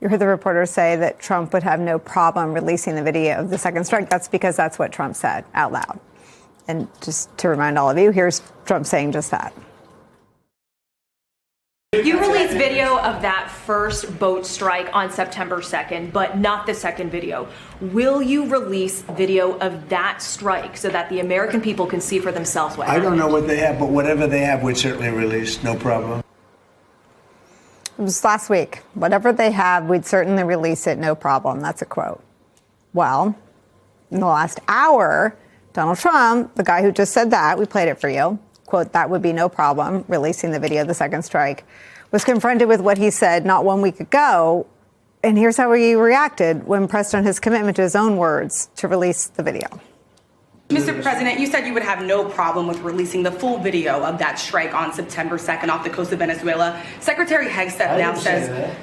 You heard the reporter say that Trump would have no problem releasing the video of the second strike. That's because that's what Trump said out loud. And just to remind all of you, here's Trump saying just that. You released video of that first boat strike on September 2nd, but not the second video. Will you release video of that strike so that the American people can see for themselves what happened? I don't know what they have, but whatever they have, we'd certainly release. No problem. It was last week. Whatever they have, we'd certainly release it. No problem. That's a quote. Well, in the last hour, Donald Trump, the guy who just said that, we played it for you, quote, that would be no problem, releasing the video of the second strike, was confronted with what he said not 1 week ago. And here's how he reacted when pressed on his commitment to his own words to release the video. Mr. President, you said you would have no problem with releasing the full video of that strike on September 2nd off the coast of Venezuela. Secretary Hegseth now says...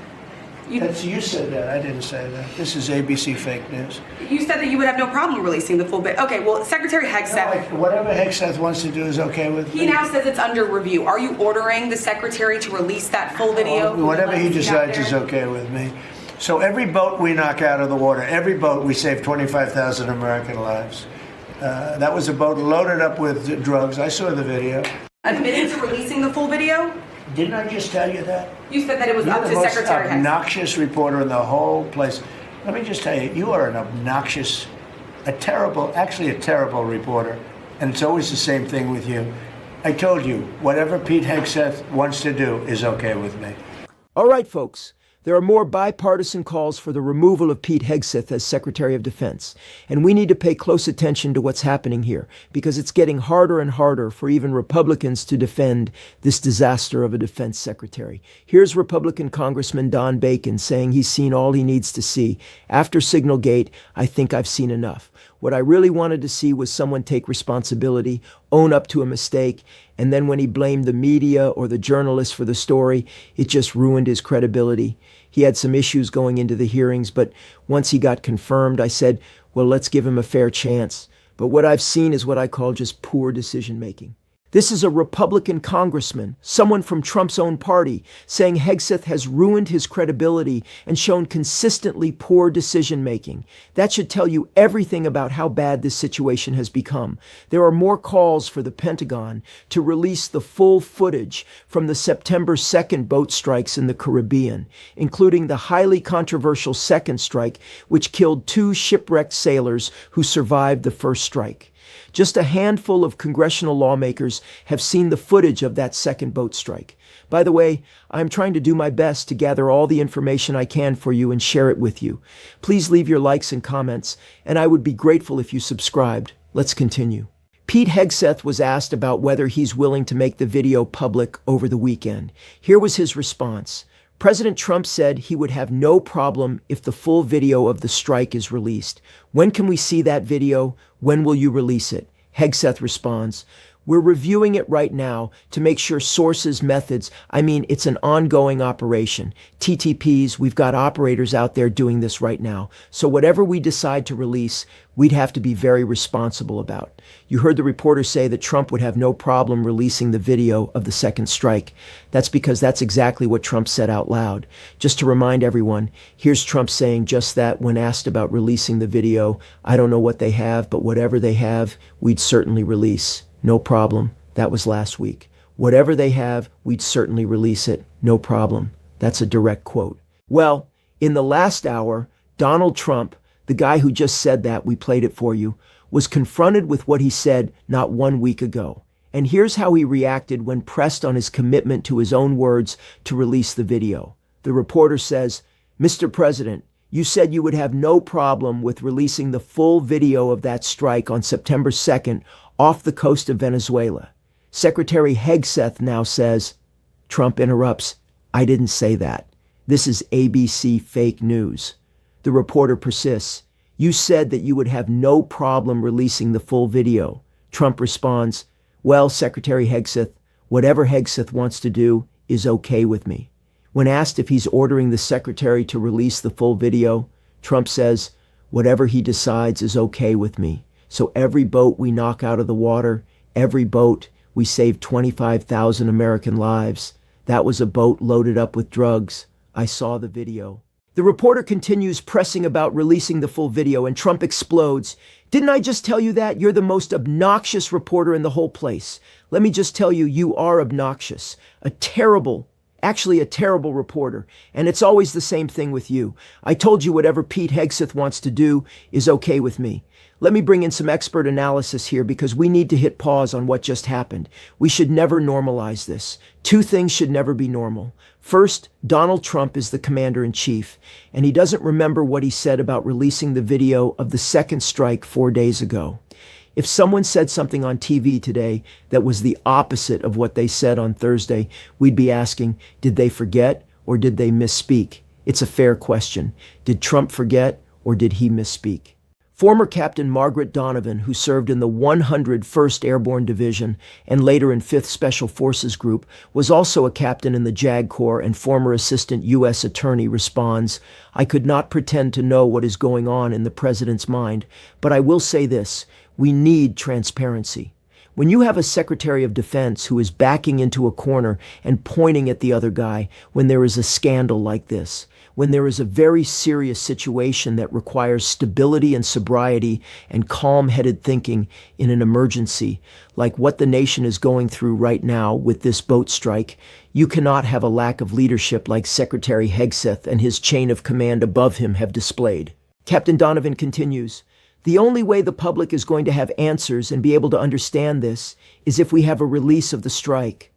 You said that. I didn't say that. This is ABC fake news. You said that you would have no problem releasing the full bit. Okay, well, Secretary Hegseth... No, whatever Hegseth wants to do is okay with me. He now says it's under review. Are you ordering the Secretary to release that full video? Whatever he decides is okay with me. So every boat we knock out of the water, every boat, we save 25,000 American lives. That was a boat loaded up with drugs. I saw the video. Admitted to releasing the full video? Didn't I just tell you that? You said that it was up to Secretary Hegseth. You're the most obnoxious reporter in the whole place. Let me just tell you, you are an obnoxious, actually a terrible reporter. And it's always the same thing with you. I told you, whatever Pete Hegseth wants to do is okay with me. All right, folks. There are more bipartisan calls for the removal of Pete Hegseth as Secretary of Defense. And we need to pay close attention to what's happening here, because it's getting harder and harder for even Republicans to defend this disaster of a defense secretary. Here's Republican Congressman Don Bacon saying he's seen all he needs to see. After Signalgate, I think I've seen enough. What I really wanted to see was someone take responsibility, own up to a mistake, and then when he blamed the media or the journalists for the story, it just ruined his credibility. He had some issues going into the hearings, but once he got confirmed, I said, well, let's give him a fair chance. But what I've seen is what I call just poor decision-making. This is a Republican congressman, someone from Trump's own party, saying Hegseth has ruined his credibility and shown consistently poor decision-making. That should tell you everything about how bad this situation has become. There are more calls for the Pentagon to release the full footage from the September 2nd boat strikes in the Caribbean, including the highly controversial second strike, which killed 2 shipwrecked sailors who survived the first strike. Just a handful of congressional lawmakers have seen the footage of that second boat strike. By the way, I'm trying to do my best to gather all the information I can for you and share it with you. Please leave your likes and comments, and I would be grateful if you subscribed. Let's continue. Pete Hegseth was asked about whether he's willing to make the video public over the weekend. Here was his response. President Trump said he would have no problem if the full video of the strike is released. When can we see that video? When will you release it? Hegseth responds, we're reviewing it right now to make sure sources, methods, it's an ongoing operation. TTPs, we've got operators out there doing this right now. So whatever we decide to release, we'd have to be very responsible about. You heard the reporter say that Trump would have no problem releasing the video of the second strike. That's because that's exactly what Trump said out loud. Just to remind everyone, here's Trump saying just that when asked about releasing the video. I don't know what they have, but whatever they have, we'd certainly release. No problem. That was last week. Whatever they have, we'd certainly release it. No problem. That's a direct quote. Well, in the last hour, Donald Trump, the guy who just said that, we played it for you, was confronted with what he said not 1 week ago. And here's how he reacted when pressed on his commitment to his own words to release the video. The reporter says, Mr. President, you said you would have no problem with releasing the full video of that strike on September 2nd off the coast of Venezuela. Secretary Hegseth now says, Trump interrupts, I didn't say that. This is ABC fake news. The reporter persists, you said that you would have no problem releasing the full video. Trump responds, well, Secretary Hegseth, whatever Hegseth wants to do is okay with me. When asked if he's ordering the secretary to release the full video, Trump says, whatever he decides is okay with me. So every boat we knock out of the water, every boat, we save 25,000 American lives. That was a boat loaded up with drugs. I saw the video. The reporter continues pressing about releasing the full video, and Trump explodes. Didn't I just tell you that? You're the most obnoxious reporter in the whole place. Let me just tell you, you are obnoxious. Actually a terrible reporter. And it's always the same thing with you. I told you whatever Pete Hegseth wants to do is okay with me. Let me bring in some expert analysis here because we need to hit pause on what just happened. We should never normalize this. Two things should never be normal. First, Donald Trump is the commander-in-chief, and he doesn't remember what he said about releasing the video of the second strike 4 days ago. If someone said something on TV today that was the opposite of what they said on Thursday, we'd be asking, did they forget or did they misspeak? It's a fair question. Did Trump forget or did he misspeak? Former Captain Margaret Donovan, who served in the 101st Airborne Division and later in 5th Special Forces Group, was also a captain in the JAG Corps and former Assistant U.S. Attorney, responds, I could not pretend to know what is going on in the president's mind, but I will say this, we need transparency. When you have a Secretary of Defense who is backing into a corner and pointing at the other guy when there is a scandal like this, when there is a very serious situation that requires stability and sobriety and calm-headed thinking in an emergency, like what the nation is going through right now with this boat strike, you cannot have a lack of leadership like Secretary Hegseth and his chain of command above him have displayed. Captain Donovan continues, the only way the public is going to have answers and be able to understand this is if we have a release of the strike.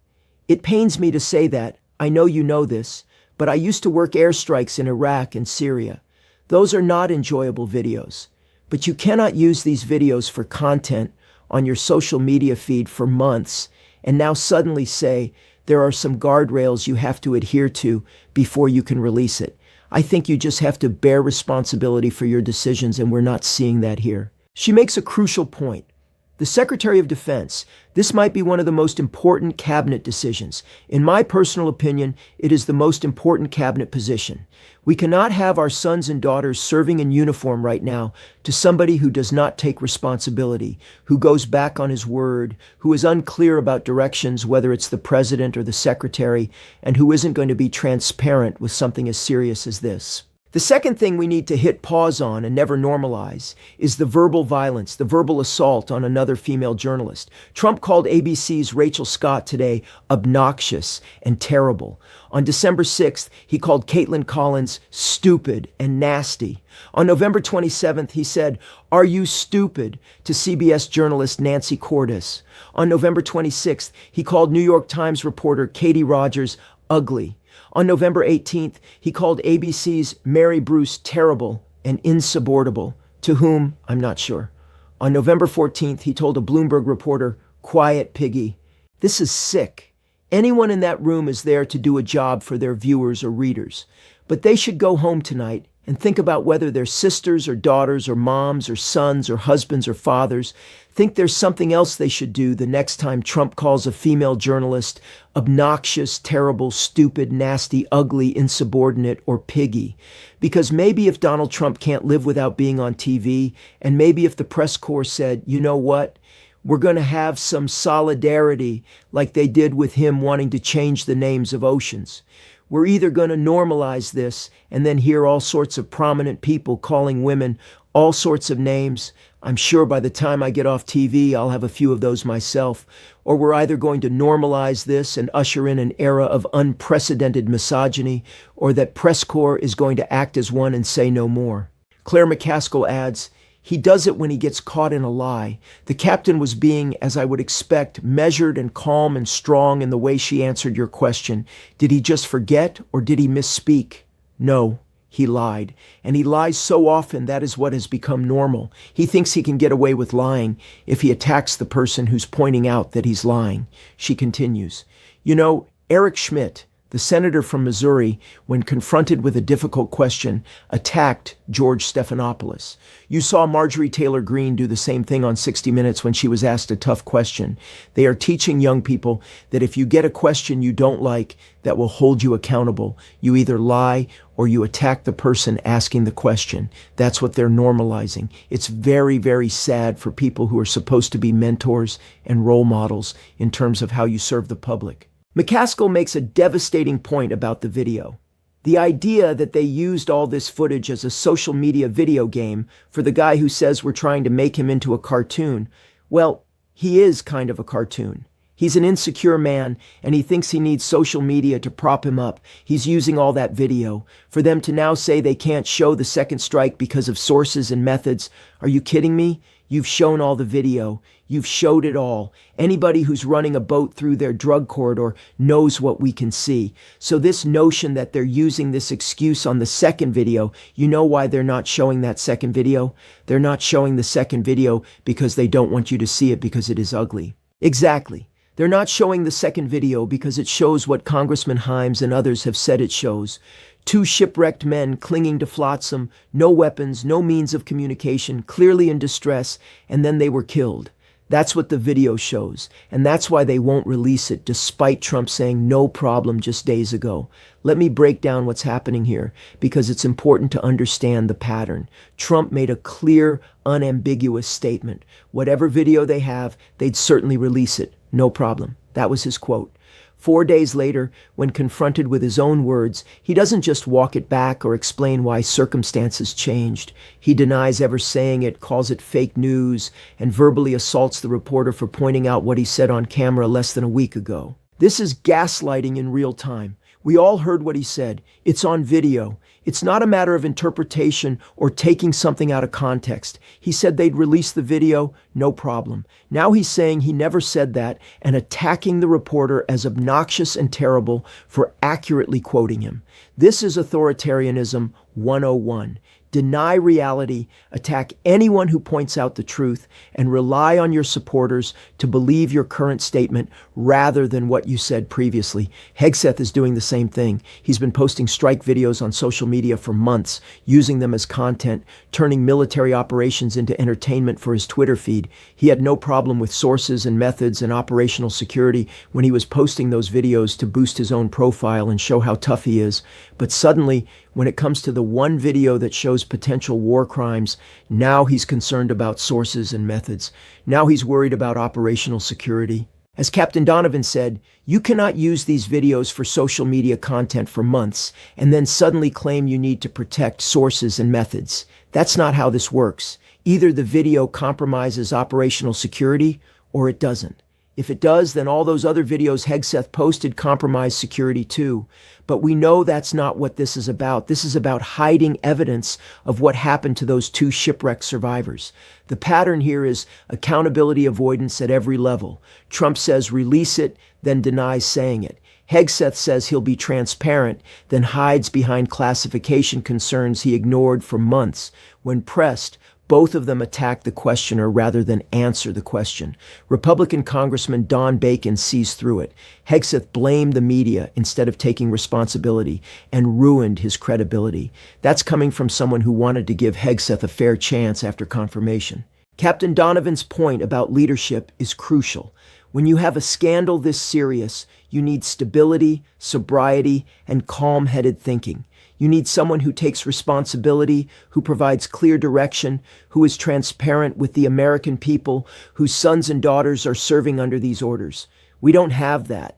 It pains me to say that. I know you know this, but I used to work airstrikes in Iraq and Syria. Those are not enjoyable videos. But you cannot use these videos for content on your social media feed for months and now suddenly say there are some guardrails you have to adhere to before you can release it. I think you just have to bear responsibility for your decisions, and we're not seeing that here. She makes a crucial point. The Secretary of Defense, this might be one of the most important cabinet decisions. In my personal opinion, it is the most important cabinet position. We cannot have our sons and daughters serving in uniform right now to somebody who does not take responsibility, who goes back on his word, who is unclear about directions, whether it's the president or the secretary, and who isn't going to be transparent with something as serious as this. The second thing we need to hit pause on and never normalize is the verbal violence, the verbal assault on another female journalist. Trump called ABC's Rachel Scott today obnoxious and terrible. On December 6th, he called Caitlin Collins stupid and nasty. On November 27th, he said, "Are you stupid?" to CBS journalist Nancy Cordes. On November 26th, he called New York Times reporter Katie Rogers ugly. On November 18th, he called ABC's Mary Bruce terrible and insubordinable, to whom, I'm not sure. On November 14th, he told a Bloomberg reporter, quiet piggy. This is sick. Anyone in that room is there to do a job for their viewers or readers. But they should go home tonight and think about whether their sisters or daughters or moms or sons or husbands or fathers think there's something else they should do the next time Trump calls a female journalist obnoxious, terrible, stupid, nasty, ugly, insubordinate, or piggy. Because maybe if Donald Trump can't live without being on TV, and maybe if the press corps said, you know what, we're going to have some solidarity like they did with him wanting to change the names of oceans. We're either going to normalize this and then hear all sorts of prominent people calling women all sorts of names. I'm sure by the time I get off TV, I'll have a few of those myself. Or we're either going to normalize this and usher in an era of unprecedented misogyny, or that press corps is going to act as one and say no more. Claire McCaskill adds, he does it when he gets caught in a lie. The captain was being, as I would expect, measured and calm and strong in the way she answered your question. Did he just forget or did he misspeak? No, he lied. And he lies so often that is what has become normal. He thinks he can get away with lying if he attacks the person who's pointing out that he's lying. She continues, you know, Eric Schmidt, the senator from Missouri, when confronted with a difficult question, attacked George Stephanopoulos. You saw Marjorie Taylor Greene do the same thing on 60 Minutes when she was asked a tough question. They are teaching young people that if you get a question you don't like that will hold you accountable, you either lie or you attack the person asking the question. That's what they're normalizing. It's very, very sad for people who are supposed to be mentors and role models in terms of how you serve the public. McCaskill makes a devastating point about the video. The idea that they used all this footage as a social media video game for the guy who says we're trying to make him into a cartoon, well, he is kind of a cartoon. He's an insecure man, and he thinks he needs social media to prop him up. He's using all that video. For them to now say they can't show the second strike because of sources and methods, are you kidding me? You've shown all the video. You've showed it all. Anybody who's running a boat through their drug corridor knows what we can see. So this notion that they're using this excuse on the second video, you know why they're not showing that second video? They're not showing the second video because they don't want you to see it because it is ugly. Exactly. They're not showing the second video because it shows what Congressman Himes and others have said it shows. Two shipwrecked men clinging to flotsam, no weapons, no means of communication, clearly in distress, and then they were killed. That's what the video shows, and that's why they won't release it, despite Trump saying no problem just days ago. Let me break down what's happening here, because it's important to understand the pattern. Trump made a clear, unambiguous statement. Whatever video they have, they'd certainly release it. No problem. That was his quote. 4 days later, when confronted with his own words, he doesn't just walk it back or explain why circumstances changed. He denies ever saying it, calls it fake news, and verbally assaults the reporter for pointing out what he said on camera less than a week ago. This is gaslighting in real time. We all heard what he said. It's on video. It's not a matter of interpretation or taking something out of context. He said they'd release the video, no problem. Now he's saying he never said that and attacking the reporter as obnoxious and terrible for accurately quoting him. This is authoritarianism 101. Deny reality, attack anyone who points out the truth, and rely on your supporters to believe your current statement rather than what you said previously. Hegseth is doing the same thing. He's been posting strike videos on social media for months, using them as content, turning military operations into entertainment for his Twitter feed. He had no problem with sources and methods and operational security when he was posting those videos to boost his own profile and show how tough he is. But suddenly, when it comes to the one video that shows potential war crimes, now he's concerned about sources and methods. Now he's worried about operational security. As Captain Donovan said, you cannot use these videos for social media content for months and then suddenly claim you need to protect sources and methods. That's not how this works. Either the video compromises operational security or it doesn't. If it does, then all those other videos Hegseth posted compromise security too. But we know that's not what this is about. This is about hiding evidence of what happened to those two shipwreck survivors. The pattern here is accountability avoidance at every level. Trump says release it, then denies saying it. Hegseth says he'll be transparent, then hides behind classification concerns he ignored for months. When pressed, both of them attack the questioner rather than answer the question. Republican Congressman Don Bacon sees through it. Hegseth blamed the media instead of taking responsibility and ruined his credibility. That's coming from someone who wanted to give Hegseth a fair chance after confirmation. Captain Donovan's point about leadership is crucial. When you have a scandal this serious, you need stability, sobriety, and calm-headed thinking. You need someone who takes responsibility, who provides clear direction, who is transparent with the American people, whose sons and daughters are serving under these orders. We don't have that.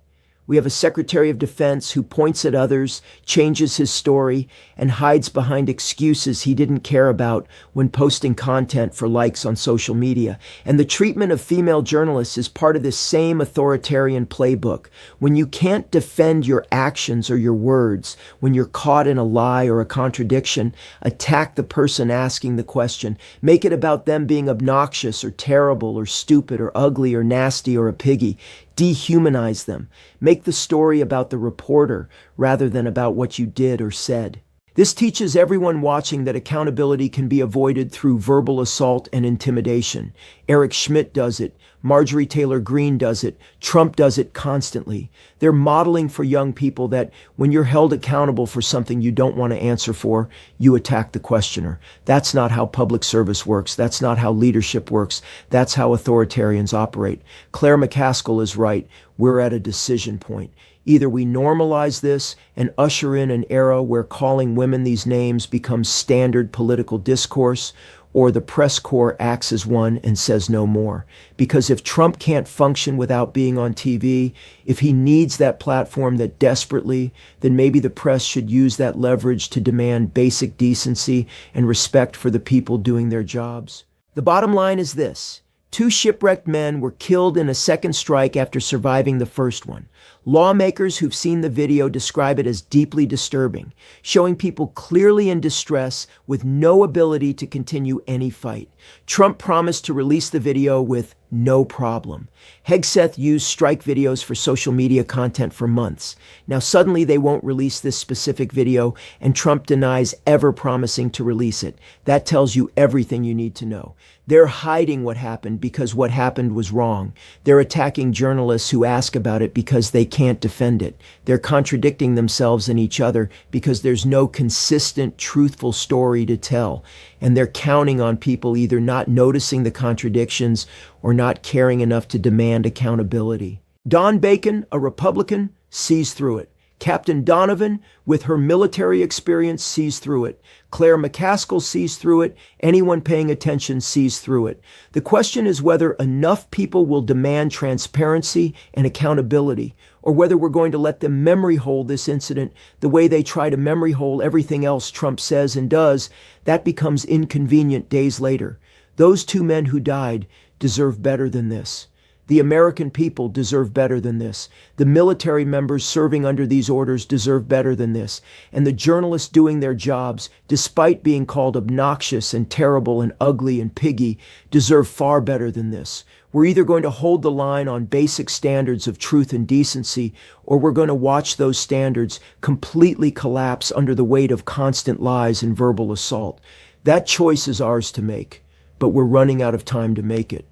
We have a Secretary of Defense who points at others, changes his story, and hides behind excuses he didn't care about when posting content for likes on social media. And the treatment of female journalists is part of this same authoritarian playbook. When you can't defend your actions or your words, when you're caught in a lie or a contradiction, attack the person asking the question. Make it about them being obnoxious or terrible or stupid or ugly or nasty or a piggy. Dehumanize them. Make the story about the reporter rather than about what you did or said. This teaches everyone watching that accountability can be avoided through verbal assault and intimidation. Eric Schmidt does it. Marjorie Taylor Greene does it. Trump does it constantly. They're modeling for young people that when you're held accountable for something you don't want to answer for, you attack the questioner. That's not how public service works. That's not how leadership works. That's how authoritarians operate. Claire McCaskill is right. We're at a decision point. Either we normalize this and usher in an era where calling women these names becomes standard political discourse, or the press corps acts as one and says no more. Because if Trump can't function without being on TV, if he needs that platform that desperately, then maybe the press should use that leverage to demand basic decency and respect for the people doing their jobs. The bottom line is this. 2 shipwrecked men were killed in a second strike after surviving the first one. Lawmakers who've seen the video describe it as deeply disturbing, showing people clearly in distress with no ability to continue any fight. Trump promised to release the video with no problem. Hegseth used strike videos for social media content for months. Now suddenly they won't release this specific video, and Trump denies ever promising to release it. That tells you everything you need to know. They're hiding what happened because what happened was wrong. They're attacking journalists who ask about it because they can't defend it. They're contradicting themselves and each other because there's no consistent, truthful story to tell. And they're counting on people either not noticing the contradictions or not caring enough to demand accountability. Don Bacon, a Republican, sees through it. Captain Donovan, with her military experience, sees through it. Claire McCaskill sees through it. Anyone paying attention sees through it. The question is whether enough people will demand transparency and accountability, or whether we're going to let them memory hole this incident the way they try to memory hole everything else Trump says and does. That becomes inconvenient days later. Those 2 men who died deserve better than this. The American people deserve better than this. The military members serving under these orders deserve better than this. And the journalists doing their jobs, despite being called obnoxious and terrible and ugly and piggy, deserve far better than this. We're either going to hold the line on basic standards of truth and decency, or we're going to watch those standards completely collapse under the weight of constant lies and verbal assault. That choice is ours to make, but we're running out of time to make it.